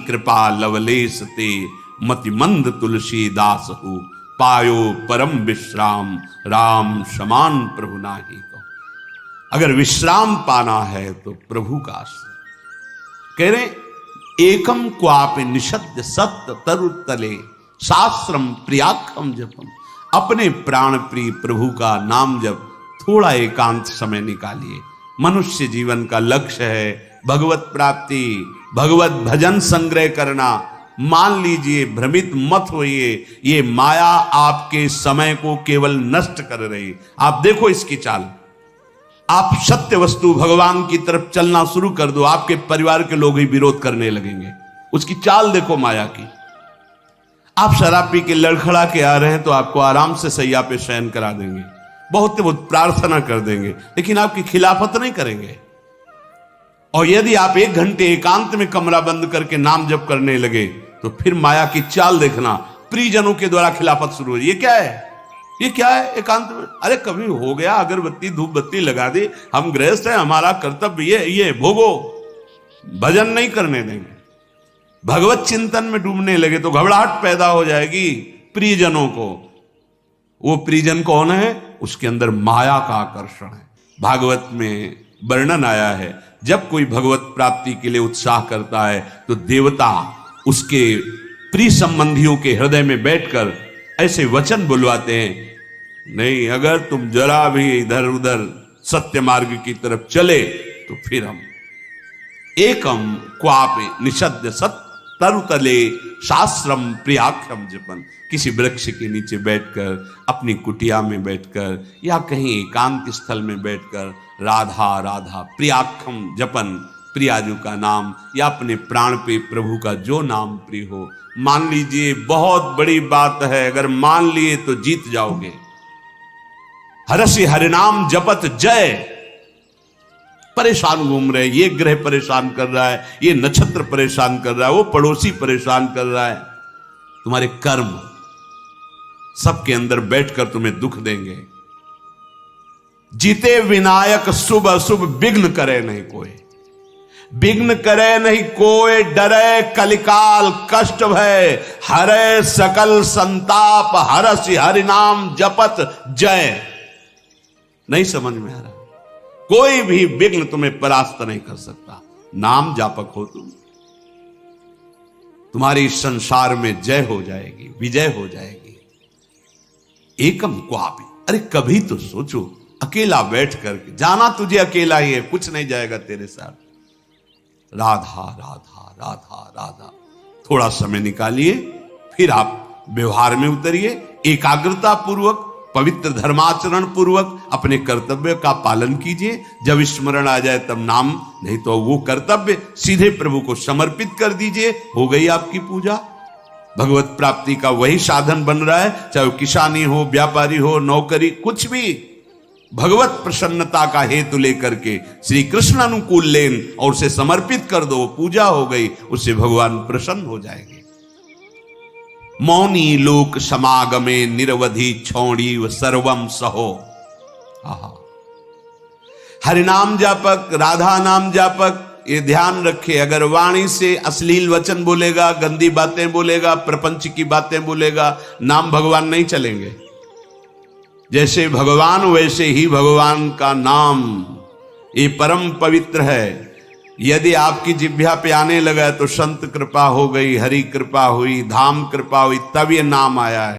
कृपा लवलेश ते, मति मंद तुलसीदास हु, पायो परम विश्राम, राम समान प्रभु नाही को। अगर विश्राम पाना है तो प्रभु का आश्रय। कह रहे एकम क्वापि निषद्य सत्य तरु तले, शास्त्रम प्रियाखम जपम। अपने प्राण प्रिय प्रभु का नाम जप थोड़ा एकांत समय निकालिए। मनुष्य जीवन का लक्ष्य है भगवत प्राप्ति, भगवत भजन संग्रह करना। मान लीजिए, भ्रमित मत होइए, ये माया आपके समय को केवल नष्ट कर रही। आप देखो इसकी चाल। आप सत्य वस्तु भगवान की तरफ चलना शुरू कर दो, आपके परिवार के लोग ही विरोध करने लगेंगे। उसकी चाल देखो माया की। आप शराब पी के लड़खड़ा के आ रहे हैं तो आपको आराम से सैया पे शयन करा देंगे, बहुत प्रार्थना कर देंगे, लेकिन आपकी खिलाफत नहीं करेंगे। और यदि आप 1 घंटे एकांत में कमरा बंद करके नाम जप करने लगे तो फिर माया की चाल देखना, प्रियजनों के द्वारा खिलाफत शुरू हो। ये क्या है, ये क्या है एकांत में? अरे कभी हो गया, अगरबत्ती धूप बत्ती लगा दी, हम गृहस्थ हैं, हमारा कर्तव्य ये भोगो, भजन नहीं करने देंगे। भगवत चिंतन में डूबने लगे तो घबराहट पैदा हो जाएगी प्रियजनों को। वो प्रियजन कौन है? उसके अंदर माया का आकर्षण है। भागवत में वर्णन आया है, जब कोई भगवत प्राप्ति के लिए उत्साह करता है तो देवता उसके प्रिय संबंधियों के हृदय में बैठकर ऐसे वचन बुलवाते हैं, नहीं अगर तुम जरा भी इधर उधर सत्य मार्ग की तरफ चले तो फिर हम एकम क्वापि निषद्य सत्य तरुतले, शास्त्रम प्रियाख्यम जपन। किसी वृक्ष के नीचे बैठकर, अपनी कुटिया में बैठकर, या कहीं एकांत स्थल में बैठकर राधा राधा प्रियाख्यम जपन, प्रियाजू का नाम या अपने प्राण पे प्रभु का जो नाम प्रिय हो। मान लीजिए, बहुत बड़ी बात है, अगर मान लिए तो जीत जाओगे। हरसि हरिनाम जपत जय। परेशान घूम रहे, ये ग्रह परेशान कर रहा है, ये नक्षत्र परेशान कर रहा है, वो पड़ोसी परेशान कर रहा है। तुम्हारे कर्म सबके अंदर बैठकर तुम्हें दुख देंगे। जीते विनायक शुभ अशुभ, विघ्न करे नहीं कोई, विघ्न करे नहीं कोई, डरे कलिकाल कष्ट भय, हरे सकल संताप, हरसि हरिनाम जपत जय। नहीं समझ में आ रहा? कोई भी विघ्न तुम्हें परास्त नहीं कर सकता। नाम जापक हो तुम, तुम्हारी संसार में जय हो जाएगी, विजय हो जाएगी। एकम क्वापि, अरे कभी तो सोचो, अकेला बैठ करके, जाना तुझे अकेला ही है, कुछ नहीं जाएगा तेरे साथ। राधा राधा राधा राधा। थोड़ा समय निकालिए, फिर आप व्यवहार में उतरिए, एकाग्रता पूर्वक, पवित्र धर्माचरण पूर्वक अपने कर्तव्य का पालन कीजिए। जब स्मरण आ जाए तब नाम, नहीं तो वो कर्तव्य सीधे प्रभु को समर्पित कर दीजिए, हो गई आपकी पूजा। भगवत प्राप्ति का वही साधन बन रहा है, चाहे वो किसानी हो, व्यापारी हो, नौकरी, कुछ भी भगवत प्रसन्नता का हेतु लेकर के श्री कृष्ण अनुकूल लेन और उसे समर्पित कर दो, पूजा हो गई, उससे भगवान प्रसन्न हो जाएंगे। मौनी लोक समागमे निरवधि छौड़ी व सर्वम सहो। हरिनाम जापक, राधा नाम जापक, ये ध्यान रखे, अगर वाणी से अश्लील वचन बोलेगा, गंदी बातें बोलेगा, प्रपंच की बातें बोलेगा, नाम भगवान नहीं चलेंगे। जैसे भगवान वैसे ही भगवान का नाम, ये परम पवित्र है। यदि आपकी जिह्वा पे आने लगा तो संत कृपा हो गई, हरि कृपा हुई, धाम कृपा हुई, तब ये नाम आया है।